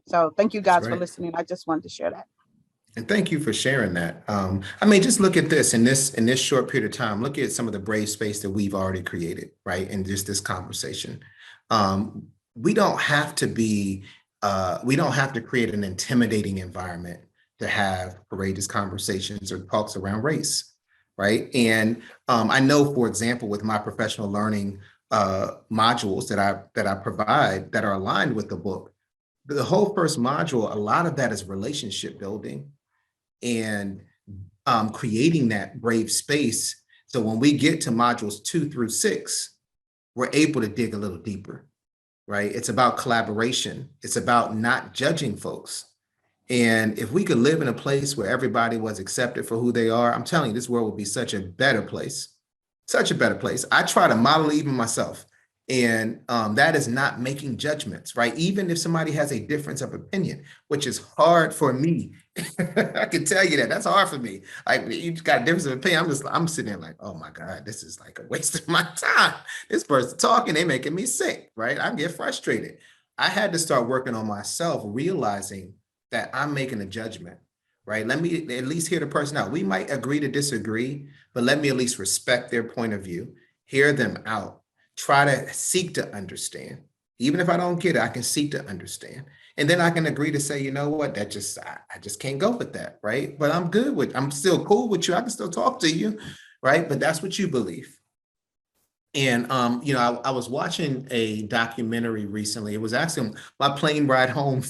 So thank you guys for listening. I just wanted to share that.
And thank you for sharing that. Just look at this in this short period of time. Look at some of the brave space that we've already created, right? In just this conversation. We don't have to create an intimidating environment to have courageous conversations or talks around race, right? And I know, for example, with my professional learning modules that I provide that are aligned with the book, the whole first module, a lot of that is relationship building and creating that brave space. So when we get to modules 2 through 6, we're able to dig a little deeper, right? It's about collaboration. It's about not judging folks. And if we could live in a place where everybody was accepted for who they are, I'm telling you, this world would be such a better place, such a better place. I try to model even myself. And that is not making judgments, right? Even if somebody has a difference of opinion, which is hard for me. I can tell you that that's hard for me. Like, you got a difference of opinion. I'm sitting there like, oh my God, this is like a waste of my time. This person talking, they making me sick, right? I get frustrated. I had to start working on myself, realizing that I'm making a judgment, right? Let me at least hear the person out. We might agree to disagree, but let me at least respect their point of view, hear them out. Try to seek to understand. Even if I don't get it, I can seek to understand. And then I can agree to say, you know what, I just can't go with that, right? But I'm still cool with you. I can still talk to you, right? But that's what you believe. And, I was watching a documentary recently. It was actually my plane ride home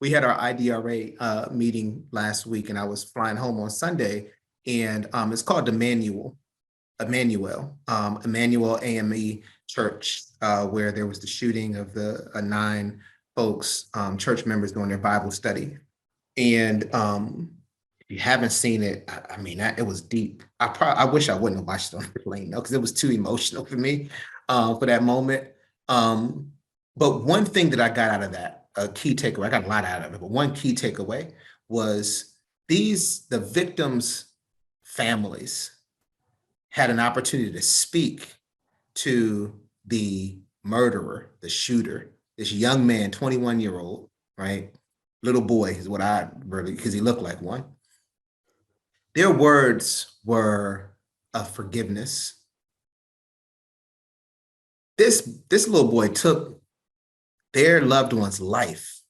we had our IDRA meeting last week, and I was flying home on Sunday, and it's called the Emmanuel AME Church, where there was the shooting of the 9 folks, church members doing their Bible study. And if you haven't seen it, it was deep. I wish I wouldn't have watched it on the plane though, because it was too emotional for me for that moment. But one thing that I got out of that, a key takeaway, I got a lot out of it, but one key takeaway was the victims' families had an opportunity to speak to the murderer, the shooter, this young man, 21-year-old, right? Little boy is what because he looked like one. Their words were of forgiveness. This little boy took their loved one's life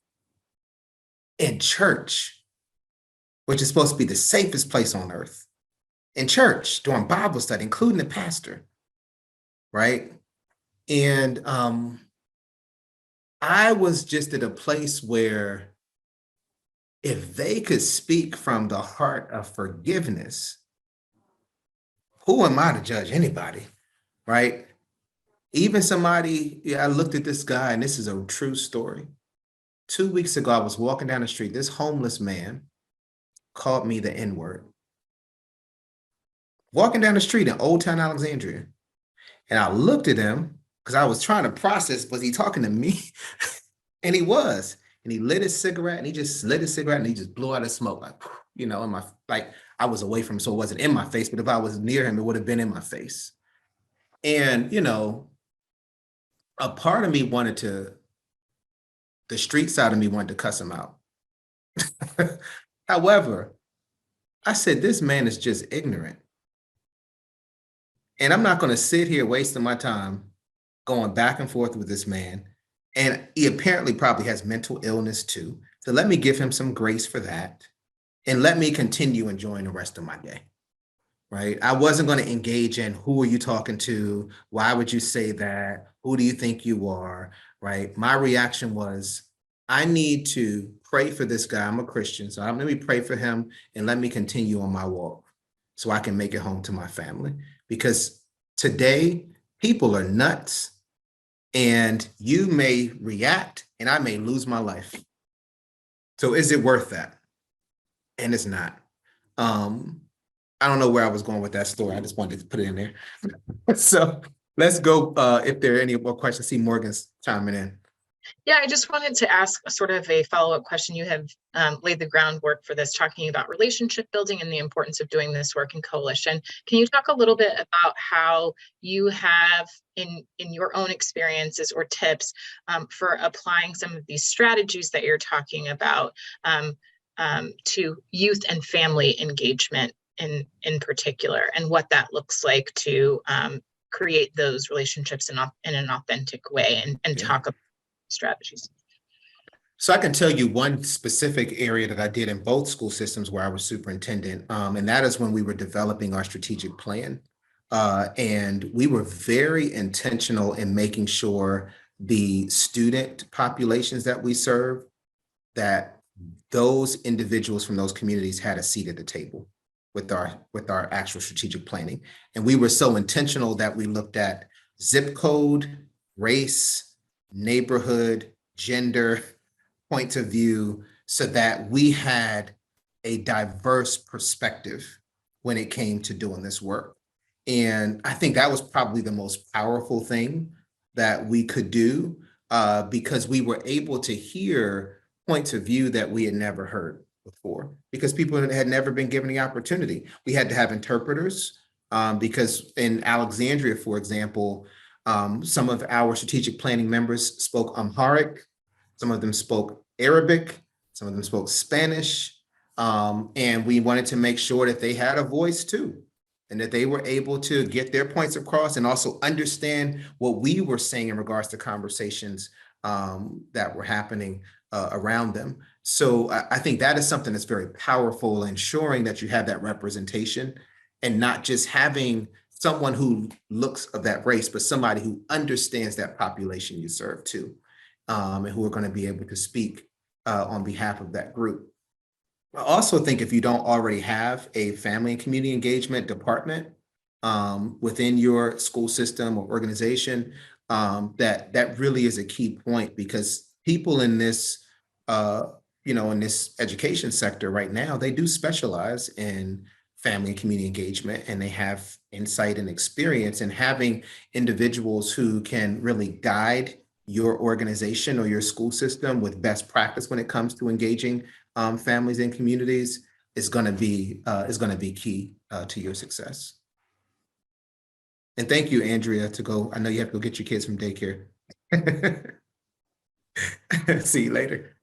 in church, which is supposed to be the safest place on earth. In church, during Bible study, including the pastor, right? And I was just at a place where if they could speak from the heart of forgiveness, who am I to judge anybody, right? Even I looked at this guy, and this is a true story. 2 weeks ago, I was walking down the street. This homeless man called me the N-word. Walking down the street in Old Town Alexandria. And I looked at him because I was trying to process, was he talking to me? And he was. And he lit his cigarette, and he just blew out his smoke, I was away from him, so it wasn't in my face, but if I was near him, it would have been in my face. And, a part of me the street side of me wanted to cuss him out. However, I said, this man is just ignorant. And I'm not going to sit here wasting my time going back and forth with this man. And he apparently probably has mental illness too. So let me give him some grace for that. And let me continue enjoying the rest of my day, right? I wasn't going to engage in who are you talking to? Why would you say that? Who do you think you are, right? My reaction was, I need to pray for this guy. I'm a Christian, so let me pray for him and let me continue on my walk so I can make it home to my family. Because today, people are nuts, and you may react and I may lose my life. So is it worth that? And it's not. I don't know where I was going with that story. I just wanted to put it in there. So let's go if there are any more questions. See Morgan's chiming in.
Yeah, I just wanted to ask a sort of a follow-up question. You have laid the groundwork for this, talking about relationship building and the importance of doing this work in coalition. Can you talk a little bit about how you have in your own experiences or tips for applying some of these strategies that you're talking about to youth and family engagement in particular, and what that looks like to create those relationships in an authentic way and talk about strategies?
So I can tell you one specific area that I did in both school systems where I was superintendent, and that is when we were developing our strategic plan. And we were very intentional in making sure the student populations that we serve, that those individuals from those communities had a seat at the table with our actual strategic planning. And we were so intentional that we looked at zip code, race, neighborhood, gender, points of view, so that we had a diverse perspective when it came to doing this work. And I think that was probably the most powerful thing that we could do, because we were able to hear points of view that we had never heard before, because people had never been given the opportunity. We had to have interpreters, because in Alexandria, for example, some of our strategic planning members spoke Amharic, some of them spoke Arabic, some of them spoke Spanish, and we wanted to make sure that they had a voice too, and that they were able to get their points across and also understand what we were saying in regards to conversations that were happening around them. So I think that is something that's very powerful, ensuring that you have that representation and not just having someone who looks of that race, but somebody who understands that population you serve too, and who are going to be able to speak on behalf of that group. I also think if you don't already have a family and community engagement department within your school system or organization, that really is a key point, because people in this, in this education sector right now, they do specialize in family and community engagement, and they have insight and experience, and having individuals who can really guide your organization or your school system with best practice when it comes to engaging families and communities is going to be key to your success. And thank you, Andrea, I know you have to go get your kids from daycare. See you later.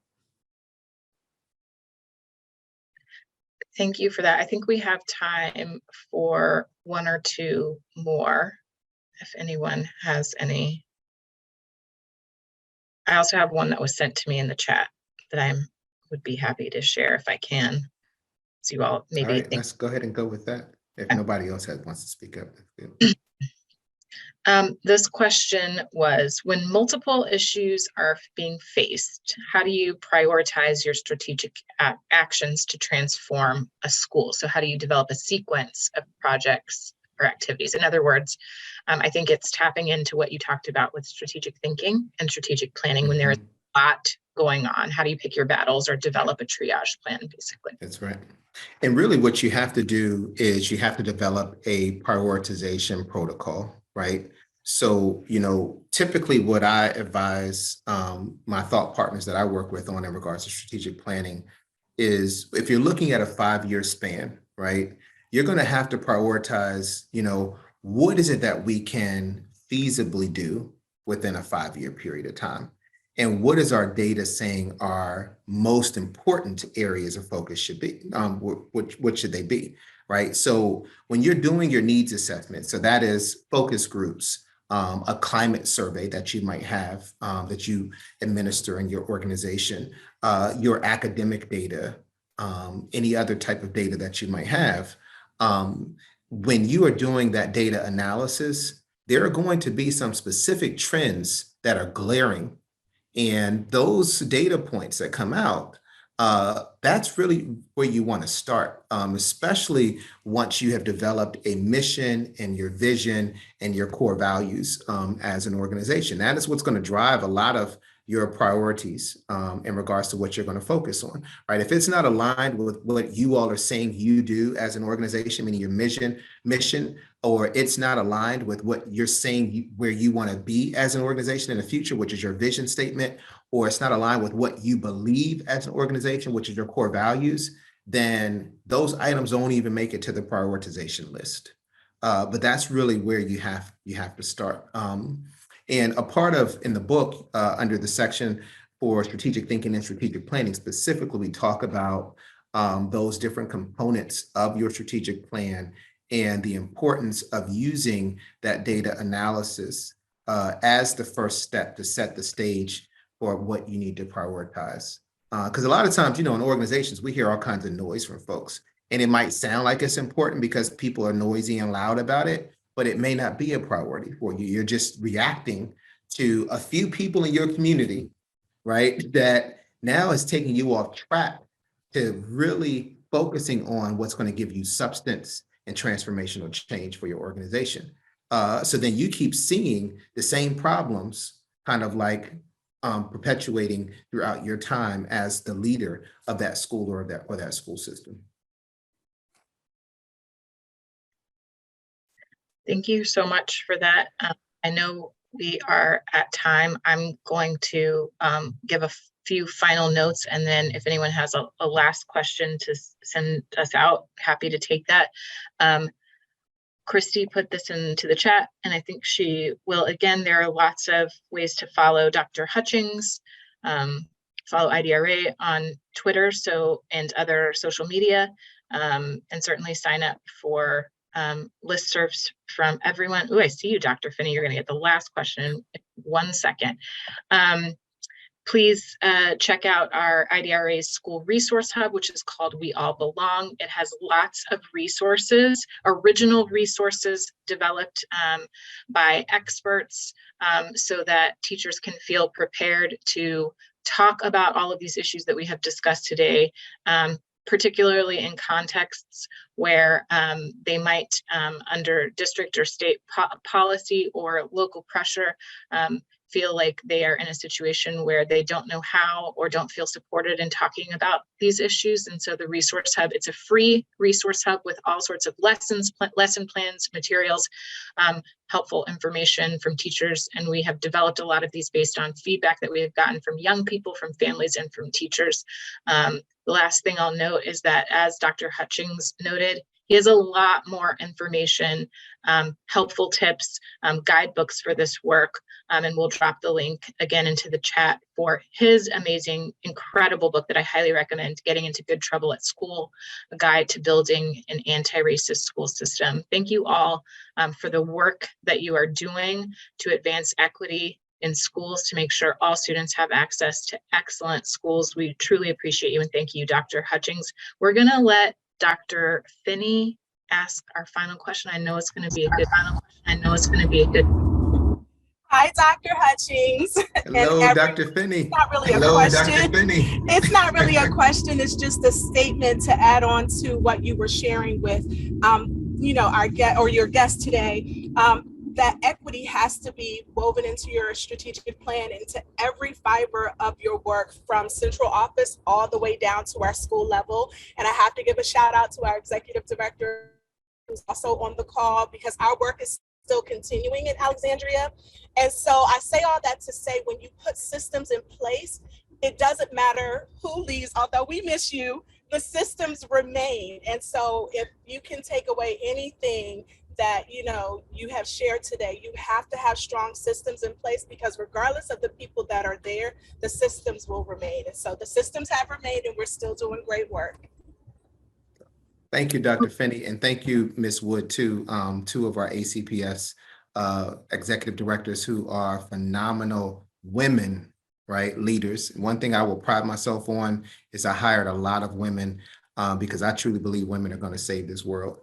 Thank you for that. I think we have time for one or two more, if anyone has any. I also have one that was sent to me in the chat that I would be happy to share if I can. So you all maybe
all right, let's go ahead and go with that. If nobody else wants to speak up.
This question was, when multiple issues are being faced, how do you prioritize your strategic actions to transform a school? So how do you develop a sequence of projects or activities? In other words, I think it's tapping into what you talked about with strategic thinking and strategic planning. When there's a lot going on, how do you pick your battles or develop a triage plan, basically?
That's right. And really what you have to do is you have to develop a prioritization protocol, right? So, typically what I advise my thought partners that I work with on in regards to strategic planning is, if you're looking at a 5-year span, right, you're going to have to prioritize, what is it that we can feasibly do within a 5-year period of time? And what is our data saying our most important areas of focus should be? What should they be, right? So when you're doing your needs assessment, so that is focus groups, a climate survey that you might have that you administer in your organization, your academic data, any other type of data that you might have. When you are doing that data analysis, there are going to be some specific trends that are glaring. And those data points that come out, that's really where you want to start, especially once you have developed a mission and your vision and your core values as an organization. That is what's going to drive a lot of your priorities in regards to what you're going to focus on, right? If it's not aligned with what you all are saying you do as an organization, meaning your mission, or it's not aligned with what you're saying where you want to be as an organization in the future, which is your vision statement, or it's not aligned with what you believe as an organization, which is your core values, then those items don't even make it to the prioritization list. But that's really where you have to start. And a part of, in the book, under the section for strategic thinking and strategic planning, specifically, we talk about those different components of your strategic plan and the importance of using that data analysis as the first step to set the stage for what you need to prioritize. Because a lot of times, in organizations, we hear all kinds of noise from folks, and it might sound like it's important because people are noisy and loud about it, but it may not be a priority for you. You're just reacting to a few people in your community, right, that now is taking you off track to really focusing on what's going to give you substance and transformational change for your organization. So then you keep seeing the same problems kind of like perpetuating throughout your time as the leader of that school or that school system.
Thank you so much for that. I know we are at time. I'm going to give a few final notes, and then if anyone has a last question to send us out, happy to take that. Christy put this into the chat, and I think she will. Again, there are lots of ways to follow Dr. Hutchings, follow IDRA on Twitter, and other social media, and certainly sign up for listservs from everyone. Oh, I see you, Dr. Finney. You're going to get the last question in 1 second. Please check out our IDRA's school resource hub, which is called We All Belong. It has lots of resources, original resources developed by experts so that teachers can feel prepared to talk about all of these issues that we have discussed today, particularly in contexts where they might, under district or state policy or local pressure, feel like they are in a situation where they don't know how or don't feel supported in talking about these issues. And so the resource hub, it's a free resource hub with all sorts of lesson plans, materials, helpful information from teachers. And we have developed a lot of these based on feedback that we have gotten from young people, from families, and from teachers. The last thing I'll note is that, as Dr. Hutchings noted, he has a lot more information, helpful tips, guidebooks for this work, and we'll drop the link again into the chat for his amazing, incredible book that I highly recommend, Getting into Good Trouble at School, A Guide to Building an Anti-Racist School System. Thank you all for the work that you are doing to advance equity in schools, to make sure all students have access to excellent schools. We truly appreciate you, and thank you, Dr. Hutchings. We're gonna let Dr. Finney ask our final question. I know it's going to be a good final question. I know it's going to be a good.
Hi, Dr. Hutchings.
Hello, Dr. Finney.
It's not really
Hello,
a question.
Dr. Finney.
It's not really a question. It's just a statement to add on to what you were sharing with, our guest or your guest today. That equity has to be woven into your strategic plan, into every fiber of your work, from central office all the way down to our school level. And I have to give a shout out to our executive director, who's also on the call, because our work is still continuing in Alexandria. And so I say all that to say, when you put systems in place, it doesn't matter who leaves, although we miss you, the systems remain. And so if you can take away anything that you have shared today, you have to have strong systems in place, because regardless of the people that are there, the systems will remain. And so the systems have remained, and we're still doing great work.
Thank you, Dr. Finney, and thank you, Ms. Wood, too. Two of our ACPS executive directors who are phenomenal women, right, leaders. One thing I will pride myself on is I hired a lot of women because I truly believe women are going to save this world.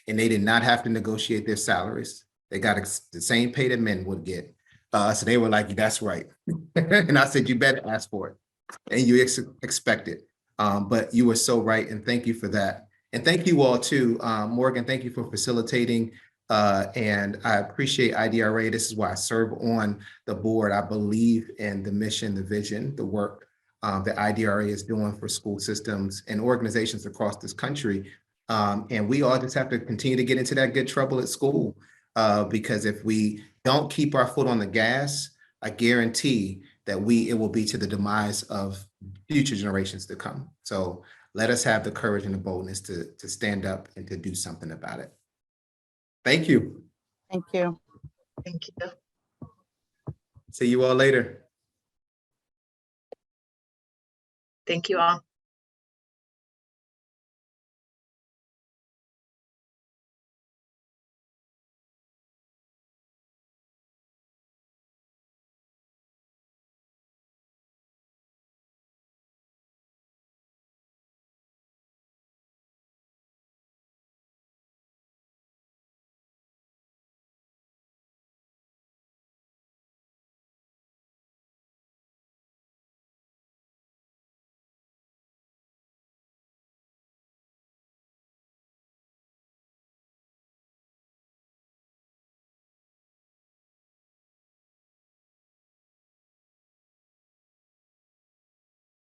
And they did not have to negotiate their salaries. They got the same pay that men would get. So they were like, that's right. And I said, you better ask for it. And you expect it. But you were so right. And thank you for that. And thank you all too. Morgan, thank you for facilitating And I appreciate IDRA. This is why I serve on the board. I believe in the mission, the vision, the work that IDRA is doing for school systems and organizations across this country. And we all just have to continue to get into that good trouble at school, because if we don't keep our foot on the gas, I guarantee that it will be to the demise of future generations to come. So let us have the courage and the boldness to stand up and to do something about it. Thank you.
Thank you.
Thank you.
See you all later.
Thank you all.